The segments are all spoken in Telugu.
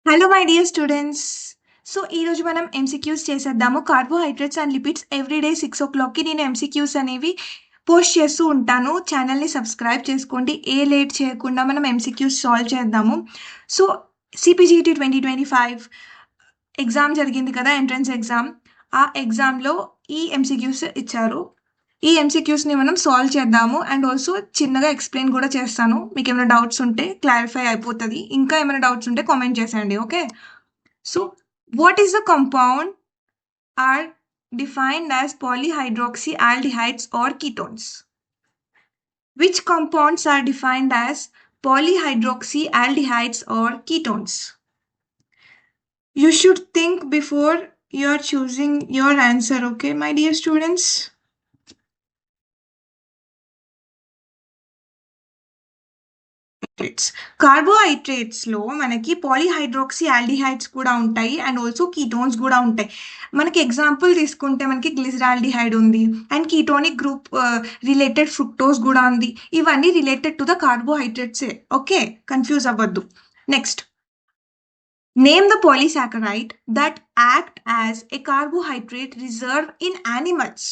Hello my dear students. So ఈరోజు మనం ఎంసీక్యూస్ చేసేద్దాము. కార్బోహైడ్రేట్స్ అండ్ లిపిడ్స్ ఎవ్రీడే 6 o'clockకి నేను ఎంసీక్యూస్ అనేవి పోస్ట్ చేస్తూ ఉంటాను. ఛానల్ని సబ్స్క్రైబ్ చేసుకోండి. లేట్ చేయకుండా మనం ఎంసీక్యూస్ సాల్వ్ చేద్దాము. సో సిపిజిటి 2025 ఎగ్జామ్ జరిగింది కదా, ఎంట్రన్స్ ఎగ్జామ్. ఆ ఎగ్జామ్లో ఈ ఎంసీక్యూస్ ఇచ్చారు. ఈ ఎంసీక్యూస్ని మనం సాల్వ్ చేద్దాము అండ్ ఆల్సో చిన్నగా ఎక్స్ప్లెయిన్ కూడా చేస్తాను. మీకు ఏమైనా డౌట్స్ ఉంటే క్లారిఫై అయిపోతుంది. ఇంకా ఏమైనా డౌట్స్ ఉంటే కామెంట్ చేసేయండి. Okay. So, what is the compound are defined as polyhydroxyaldehydes or ketones? Which compounds are defined as polyhydroxyaldehydes or ketones? You should think before you're choosing your answer, okay, my dear students? కార్బోహైడ్రేట్స్లో మనకి పాలీహైడ్రాక్సీ ఆల్డిహైడ్స్ కూడా ఉంటాయి అండ్ ఆల్సో కీటోన్స్ కూడా ఉంటాయి. మనకి ఎగ్జాంపుల్ తీసుకుంటే మనకి గ్లిజరాల్డిహైడ్ ఉంది and ketonic group related fructose కూడా ఉంది. ఇవన్నీ రిలేటెడ్ టు ద కార్బోహైడ్రేట్సే. ఓకే, కన్ఫ్యూజ్ అవ్వద్దు. Next, name the polysaccharide that act as a carbohydrate reserve in animals.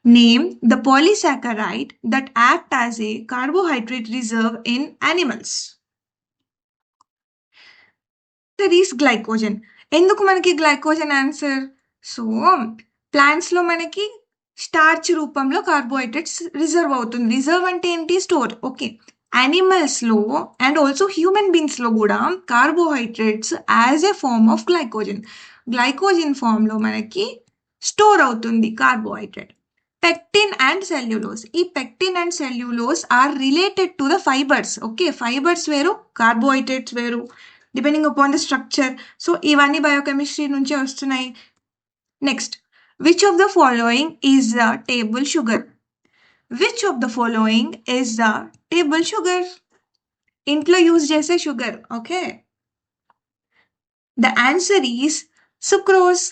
Name the polysaccharide that act as a carbohydrate reserve in animals. There is glycogen. ఎందుకు మనకి గ్లైకోజన్ ఆన్సర్? సో ప్లాంట్స్లో మనకి స్టార్చ్ రూపంలో కార్బోహైడ్రేట్స్ రిజర్వ్ అవుతుంది. రిజర్వ్ అంటే ఏంటి? స్టోర్. ఓకే, యానిమల్స్లో అండ్ ఆల్సో హ్యూమన్ బీయింగ్స్లో కూడా carbohydrates as a form of glycogen ఫామ్లో మనకి స్టోర్ అవుతుంది కార్బోహైడ్రేట్. Pectin and cellulose. ఈ pectin and cellulose are related to the fibres. Okay, fibres వేరు, కార్బోహైడ్రేట్స్ వేరు, depending upon the structure. So ఇవన్నీ బయోకెమిస్ట్రీ నుంచే వస్తున్నాయి. Next, which of the following is the table sugar? Which of the following is the table sugar? ఇంట్లో యూజ్ చేసే sugar. Okay, the answer is sucrose.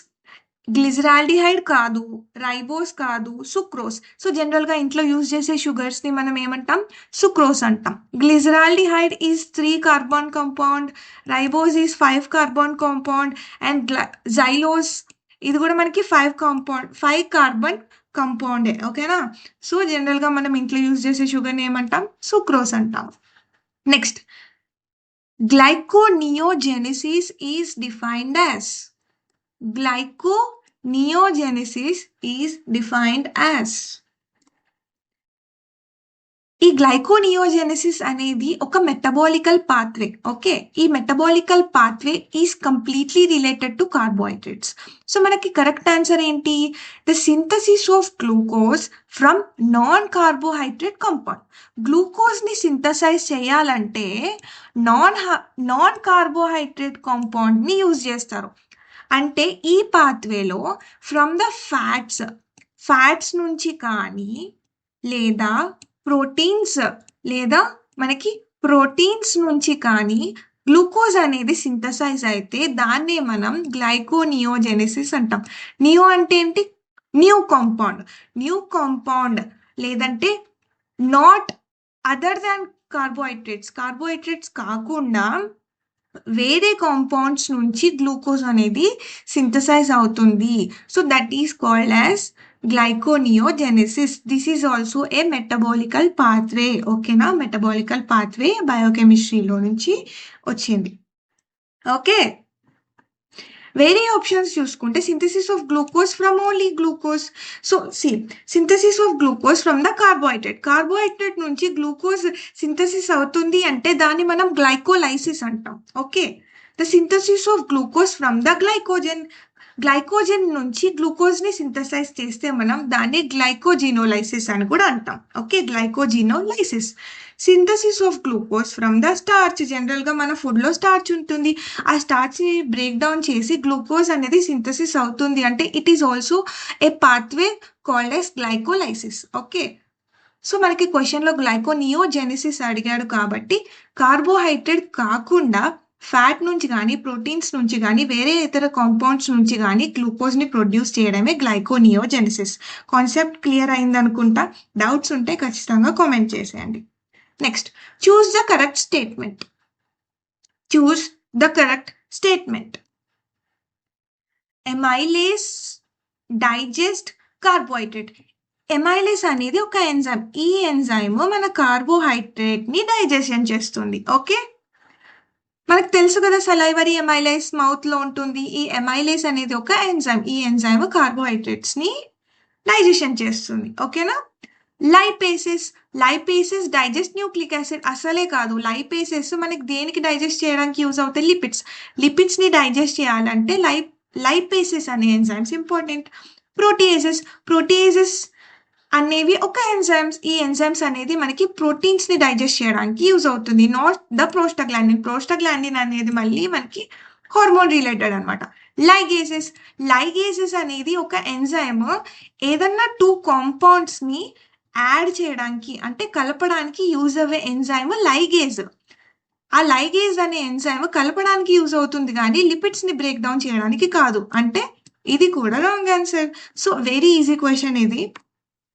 Glyceraldehyde కాదు, రైబోస్ కాదు, సుక్రోస్. సో జనరల్గా ఇంట్లో యూజ్ చేసే షుగర్స్ని మనం ఏమంటాం? సుక్రోస్ అంటాం. Glyceraldehyde is 3 carbon compound, ribose is 5 carbon compound and xylose ఇది కూడా మనకి 5 కార్బన్ కాంపౌండే. ఓకేనా? సో జనరల్గా మనం ఇంట్లో యూజ్ చేసే షుగర్ని ఏమంటాం? సుక్రోస్ అంటాం. Next, glyconeogenesis is defined as. Glyconeogenesis is defined as. ఈ గ్లైకోనియోజెనసిస్ అనేది ఒక మెటబాలికల్ పాత్వే. ఓకే, ఈ metabolical pathway is completely related to carbohydrates. So మనకి కరెక్ట్ ఆన్సర్ ఏంటి? The synthesis of glucose from non carbohydrate compound. గ్లూకోజ్ని సింథసైజ్ చేయాలంటే నాన్ కార్బోహైడ్రేట్ కాంపౌండ్ని యూజ్ చేస్తారు. అంటే ఈ పాత్వేలో ఫ్రమ్ ద ఫ్యాట్స్ నుంచి కానీ లేదా ప్రోటీన్స్ నుంచి కానీ గ్లూకోజ్ అనేది సింథసైజ్ అయితే దాన్నే మనం గ్లైకోనియోజెనసిస్ అంటాం. నియో అంటే ఏంటి? న్యూ కాంపౌండ్ లేదంటే నాట్ అదర్ దాన్ కార్బోహైడ్రేట్స్ కాకుండా వేరే కాంపౌండ్స్ నుంచి గ్లూకోజ్ అనేది సింథసైజ్ అవుతుంది. So that is called as glyconeogenesis. This is also a metabolical pathway. ఓకేనా? మెటబాలికల్ పాత్వే బయోకెమిస్ట్రీలో నుంచి వచ్చింది. ఓకే, వేరే ఆప్షన్స్ చూసుకుంటే synthesis of glucose from only glucose. So synthesis of glucose from the carbohydrate నుంచి గ్లూకోజ్ సింథసిస్ అవుతుంది అంటే దాన్ని మనం గ్లైకోలైసిస్ అంటాం. Okay, the synthesis of glucose from the glycogen నుంచి గ్లూకోజ్ని సింథసైజ్ చేస్తే మనం దాన్ని గ్లైకోజినోలైసిస్ అని కూడా అంటాం. Okay, glycogenolysis. Synthesis of glucose from the starch. జనరల్గా మన ఫుడ్లో స్టార్చ్ ఉంటుంది, ఆ స్టార్చ్ని బ్రేక్ డౌన్ చేసి గ్లూకోజ్ అనేది సింథసిస్ అవుతుంది అంటే it is also a pathway called as glycolysis. Okay, so మనకి క్వశ్చన్లో గ్లైకోనియోజెనసిస్ అడిగాడు కాబట్టి కార్బోహైడ్రేట్ కాకుండా ఫ్యాట్ నుంచి కానీ ప్రోటీన్స్ నుంచి కానీ వేరే ఇతర కాంపౌండ్స్ నుంచి కానీ గ్లూకోజ్ని ప్రొడ్యూస్ చేయడమే గ్లైకోనియోజెనసిస్. కాన్సెప్ట్ క్లియర్ అయిందనుకుంటా. డౌట్స్ ఉంటే ఖచ్చితంగా కామెంట్ చేసేయండి. Next, choose the correct statement. Choose the correct statement. Amylase digest carbohydrate. Amylase అనేది ఒక ఎంజైమ్. ఈ ఎంజైమ్ మన కార్బోహైడ్రేట్ని డైజెషన్ చేస్తుంది. ఓకే, మనకు తెలుసు కదా సలైవరీ ఎమైలేస్ మౌత్లో ఉంటుంది. ఈ ఎమైలేస్ అనేది ఒక ఎంజైమ్. ఈ ఎంజైమ్ కార్బోహైడ్రేట్స్ని డైజెషన్ చేస్తుంది. ఓకేనా. లైపేసెస్ డైజెస్ట్ న్యూక్లిక్ యాసిడ్. అసలే కాదు, లైపేసెస్ మనకి దేనికి డైజెస్ట్ చేయడానికి యూజ్ అవుతాయి? లిపిడ్స్ని డైజెస్ట్ చేయాలంటే లైపేసెస్ అనే ఎంజైమ్స్ ఇంపార్టెంట్. ప్రోటీయేసెస్ అనేవి ఒక ఎంజైమ్స్. ఈ ఎంజైమ్స్ అనేది మనకి ప్రోటీన్స్ని డైజెస్ట్ చేయడానికి యూజ్ అవుతుంది. నాట్ ద ప్రోస్టాగ్లాండిన్ అనేది మళ్ళీ మనకి హార్మోన్ రిలేటెడ్ అనమాట. లైగేసెస్ అనేది ఒక ఎంజైమ్. ఏదన్నా 2 కాంపౌండ్స్ని యాడ్ చేయడానికి అంటే కలపడానికి యూజ్ అయ్యే ఎంజైమ్ లైగేజ్. ఆ లైగేజ్ అనే ఎంజైమ్ కలపడానికి యూజ్ అవుతుంది కానీ లిపిడ్స్ని బ్రేక్ డౌన్ చేయడానికి కాదు. అంటే ఇది కూడా wrong answer. So very easy question ఇది.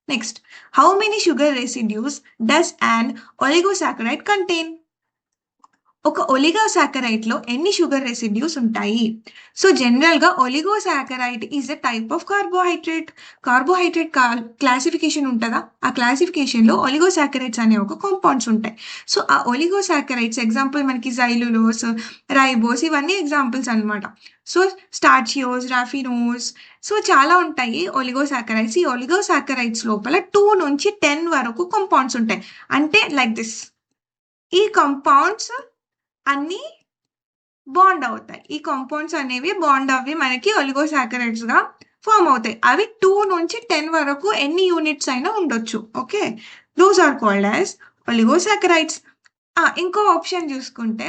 Next, how many sugar residues does and oligosaccharide contain? ఒక ఒలిగోసాకరైడ్లో ఎన్ని షుగర్ రెసిడ్యూస్ ఉంటాయి? సో జనరల్గా oligosaccharide is a type of carbohydrate classification ఉంటుందా? ఆ క్లాసిఫికేషన్లో ఒలిగోసాకరైడ్స్ అనే ఒక కాంపౌండ్స్ ఉంటాయి. సో ఆ ఒలిగోసాకరైడ్స్ ఎగ్జాంపుల్ మనకి జైలులోస్, రైబోస్ ఇవన్నీ ఎగ్జాంపుల్స్ అనమాట. సో స్టార్చియోస్, రాఫినోస్, సో చాలా ఉంటాయి ఒలిగోసాకరైడ్స్. ఈ ఒలిగోసాకరైడ్స్ లోపల 2 నుంచి 10 వరకు కాంపౌండ్స్ ఉంటాయి. అంటే లైక్ దిస్. ఈ కాంపౌండ్స్ అన్నీ బాండ్ అవుతాయి. ఈ కాంపౌండ్స్ అనేవి బాండ్ అవి మనకి ఒలిగోసాకరైడ్స్గా ఫామ్ అవుతాయి. అవి 2 నుంచి 10 వరకు ఎన్ని యూనిట్స్ అయినా ఉండొచ్చు. Okay, those are called as oligosaccharides. ఇంకో ఆప్షన్ చూసుకుంటే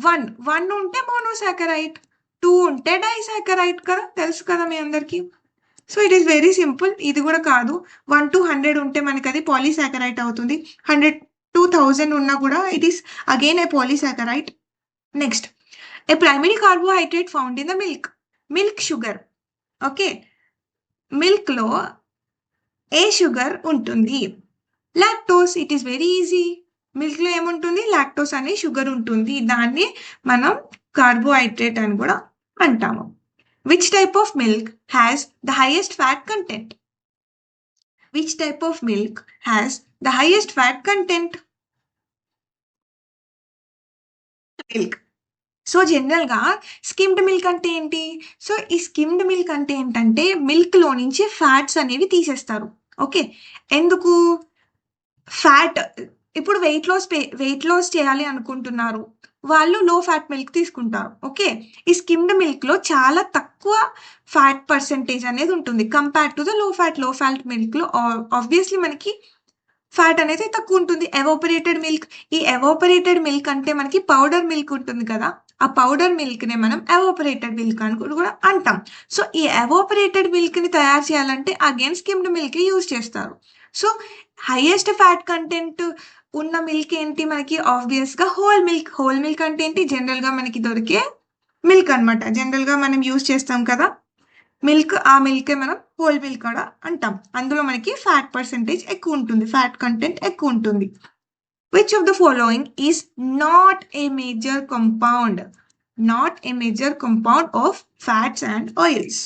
1 ఉంటే మోనోసాకరైడ్, 2 ఉంటే డైసాకరైడ్ కదా, తెలుసు కదా మీ అందరికీ. So it is very simple. ఇది కూడా కాదు, 1 to 100 ఉంటే మనకి అది పాలీసాకరైడ్ అవుతుంది. 100 to 1000 ఉన్నా కూడా it is again a polysaccharide. Next, a primary carbohydrate found in the milk sugar. Okay, మిల్క్లో ఏ షుగర్ ఉంటుంది? Lactose. It is very easy. మిల్క్లో ఏముంటుంది? లాక్టోస్ అనే షుగర్ ఉంటుంది. దాన్ని మనం కార్బోహైడ్రేట్ అని కూడా అంటాము. Which type of milk has the highest fat content? Which type of milk has the highest fat content? Milk. So జనరల్గా స్కిమ్డ్ మిల్క్ అంటే ఏంటి? సో ఈ స్కిమ్డ్ మిల్క్ అంటే ఏంటంటే మిల్క్లో నుంచి ఫ్యాట్స్ అనేవి తీసేస్తారు. ఓకే, ఎందుకు? ఫ్యాట్ ఇప్పుడు వెయిట్ లాస్ చేయాలి అనుకుంటున్నారు వాళ్ళు, లో ఫ్యాట్ మిల్క్ తీసుకుంటారు. ఓకే, ఈ స్కిమ్డ్ మిల్క్లో చాలా తక్కువ ఫ్యాట్ పర్సెంటేజ్ అనేది ఉంటుంది compare to the low fat మిల్క్లో obviously మనకి ఫ్యాట్ అనేది తక్కువ ఉంటుంది. Evaporated milk. ఈ ఎవాపరేటెడ్ మిల్క్ అంటే మనకి పౌడర్ మిల్క్ ఉంటుంది కదా, ఆ పౌడర్ మిల్క్నే మనం ఎవాపరేటెడ్ మిల్క్ అని కూడా అంటాం. సో ఈ ఎవాపరేటెడ్ మిల్క్ని తయారు చేయాలంటే అగైన్ స్కిమ్డ్ మిల్క్ యూజ్ చేస్తారు. సో హైయెస్ట్ ఫ్యాట్ కంటెంట్ ఉన్న మిల్క్ ఏంటి మనకి? ఆబ్వియస్గా హోల్ మిల్క్ అంటే ఏంటి? జనరల్గా మనకి దొరికే మిల్క్ అనమాట. జనరల్గా మనం యూజ్ చేస్తాం కదా మిల్క్, ఆ మిల్కే మనం హోల్ మిల్క్ కూడా అంటాం. అందులో మనకి ఫ్యాట్ పర్సెంటేజ్ ఎక్కువ ఉంటుంది, ఫ్యాట్ కంటెంట్ ఎక్కువ ఉంటుంది. Which of the following is not a major compound of fats and oils?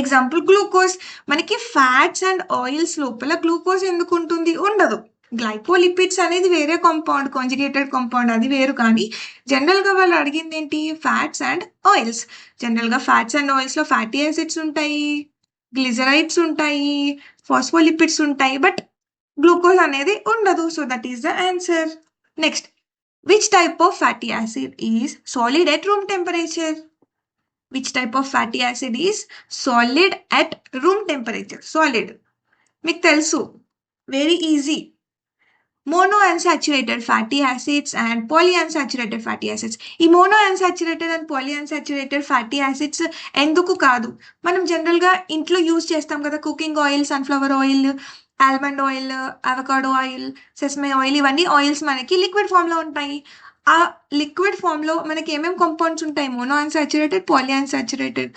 Example glucose. మనకి ఫ్యాట్స్ అండ్ ఆయిల్స్ లోపల గ్లూకోజ్ ఎందుకు ఉంటుంది? ఉండదు. గ్లైకోలిపిడ్స్ అనేది వేరే కాంపౌండ్, కాంజుగేటెడ్ కాంపౌండ్, అది వేరు. కానీ జనరల్గా వాళ్ళు అడిగింది ఏంటి? Fats and oils. జనరల్గా ఫ్యాట్స్ అండ్ ఆయిల్స్లో ఫ్యాటీ యాసిడ్స్ ఉంటాయి, గ్లిజరైడ్స్ ఉంటాయి, ఫాస్ఫోలిపిడ్స్ ఉంటాయి, బట్ గ్లూకోజ్ అనేది ఉండదు. So that is the answer. Next, which type of fatty acid is solid at room temperature? Which type of fatty acid is solid at room temperature? Solid. మీకు తెలుసు, very easy. Monounsaturated fatty acids and polyunsaturated fatty acids. ఈ monounsaturated and polyunsaturated fatty acids ఎందుకు కాదు? మనం జనరల్గా ఇంట్లో యూజ్ చేస్తాం కదా, cooking oil, sunflower oil, almond oil, avocado oil, sesame oil, ఇవన్నీ ఆయిల్స్ మనకి లిక్విడ్ ఫామ్లో ఉంటాయి. ఆ లిక్విడ్ ఫామ్లో మనకి ఏమేమి కాంపౌండ్స్ ఉంటాయి? మోనోఅన్సాచురేటెడ్, పాలిఅన్సాచురేటెడ్,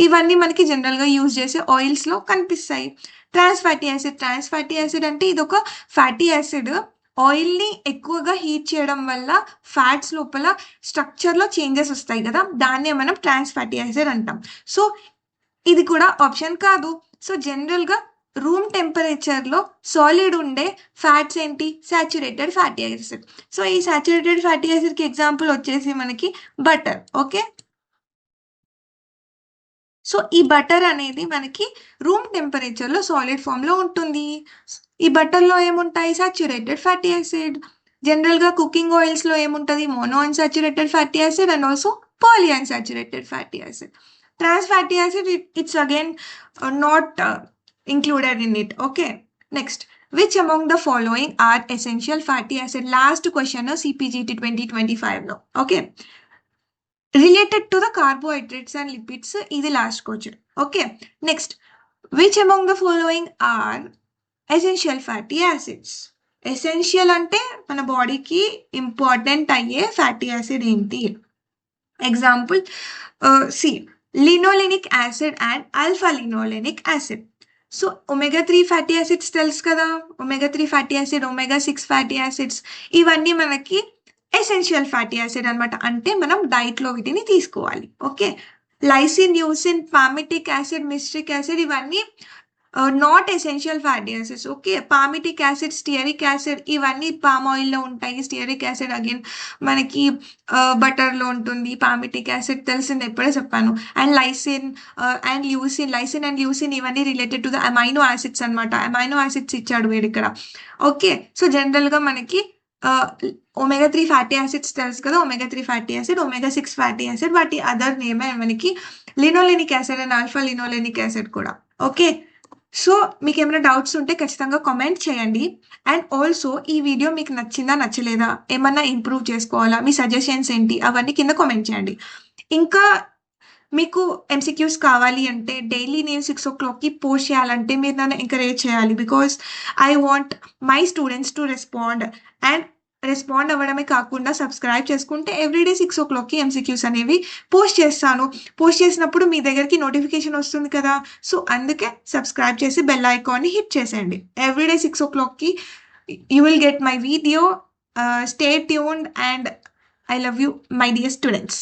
ఇవన్నీ మనకి జనరల్గా యూజ్ చేసే ఆయిల్స్లో కనిపిస్తాయి. ట్రాన్స్ ఫ్యాటీ యాసిడ్ అంటే ఇది ఒక ఫ్యాటీ యాసిడ్, ఆయిల్‌ని ఎక్కువగా హీట్ చేయడం వల్ల ఫ్యాట్స్ లోపల స్ట్రక్చర్‌లో చేంజెస్ వస్తాయి గదా! దాన్నే మనం ట్రాన్స్ ఫ్యాటీ యాసిడ్ అంటాం. సో, ఇది కూడా ఆప్షన్ కాదు. సో, జనరల్‌గా రూమ్ టెంపరేచర్‌లో సాలిడ్ ఉండే ఫ్యాట్స్ ఏంటి? Saturated fatty acid. సో, ఈ సాచురేటెడ్ ఫ్యాటీ యాసిడ్‌కి ఎగ్జాంపుల్ వచ్చేసి మనకి బటర్. ఓకే. సో, ఈ బటర్ అనేది మనకి రూమ్ టెంపరేచర్‌లో సాలిడ్ ఫార్మ్‌లో ఉంటుంది. ఈ బటర్‌లో ఏముంటాయి? Saturated fatty acid. జనరల్‌గా కుకింగ్ ఆయిల్స్‌లో ఏముంటది? Mono unsaturated fatty acid and also poly unsaturated fatty acid. Trans fatty acid it's again not included in it. Okay. Next, which among the following are essential fatty acid? Last question CPGT 2025 లో. Okay. Related to the carbohydrates and lipids, ఇది last question. Okay. Next, which among the following are essential fatty acids? Essential అంటే మన బాడీకి ఇంపార్టెంట్ అయ్యే ఫ్యాటీ యాసిడ్ ఏంటి? ఎగ్జాంపుల్ సి linolenic acid and alpha linolenic acid. So omega 3 fatty acids తెలుసు కదా, omega 3 fatty acid, omega 6 fatty acids, ఇవన్నీ మనకి ఎసెన్షియల్ ఫ్యాటీ యాసిడ్ అనమాట. అంటే మనం డైట్లో వీటిని తీసుకోవాలి. Okay. Lysine, leucine, palmitic acid, myristic acid ఇవన్నీ not essential fatty acids. Okay. Palmitic acid, stearic acid ఇవన్నీ పామ్ ఆయిల్‌లో ఉంటాయి. స్టియరిక్ యాసిడ్ అగైన్ మనకి బటర్‌లో ఉంటుంది. పామిటిక్ యాసిడ్ తెలిసిందే, ఇప్పుడే చెప్పాను. And lysine and leucine, lysine and leucine ఇవన్నీ related to the amino acids అనమాట. అమైనో యాసిడ్స్ ఇచ్చాడు వీడిక్కడ. ఓకే. సో జనరల్‌గా మనకి ఒమేగా 3 ఫ్యాటీ యాసిడ్స్ తెలుసు కదా, omega 3 fatty acid, omega 6 fatty acid, వాటి అదర్ నేమే మనకి linolenic acid and alpha linolenic acid కూడా. ఓకే. సో మీకేమైనా డౌట్స్ ఉంటే ఖచ్చితంగా కామెంట్ చేయండి. అండ్ ఆల్సో ఈ వీడియో మీకు నచ్చిందా? నచ్చలేదా? ఏమన్నా ఇంప్రూవ్ చేసుకోవాలా? మీ సజెషన్స్ ఏంటి? అవన్నీ కింద కామెంట్ చేయండి. ఇంకా మీకు ఎంసీక్యూస్ కావాలి అంటే డైలీ నేను 6:00కి పోస్ట్ చేయాలంటే మీరు నన్ను ఎంకరేజ్ చేయాలి. Because I want my students to respond. And respond అవ్వడమే కాకుండా సబ్స్క్రైబ్ చేసుకుంటే ఎవ్రీడే 6:00కి ఎంసీక్యూస్ అనేవి పోస్ట్ చేస్తాను. పోస్ట్ చేసినప్పుడు మీ దగ్గరికి నోటిఫికేషన్ వస్తుంది కదా! సో అందుకే సబ్స్క్రైబ్ చేసి బెల్ ఐకాన్ని హిట్ చేసేయండి. ఎవ్రీడే 6:00కి you will get my video. Stay tuned and I love you my dear students.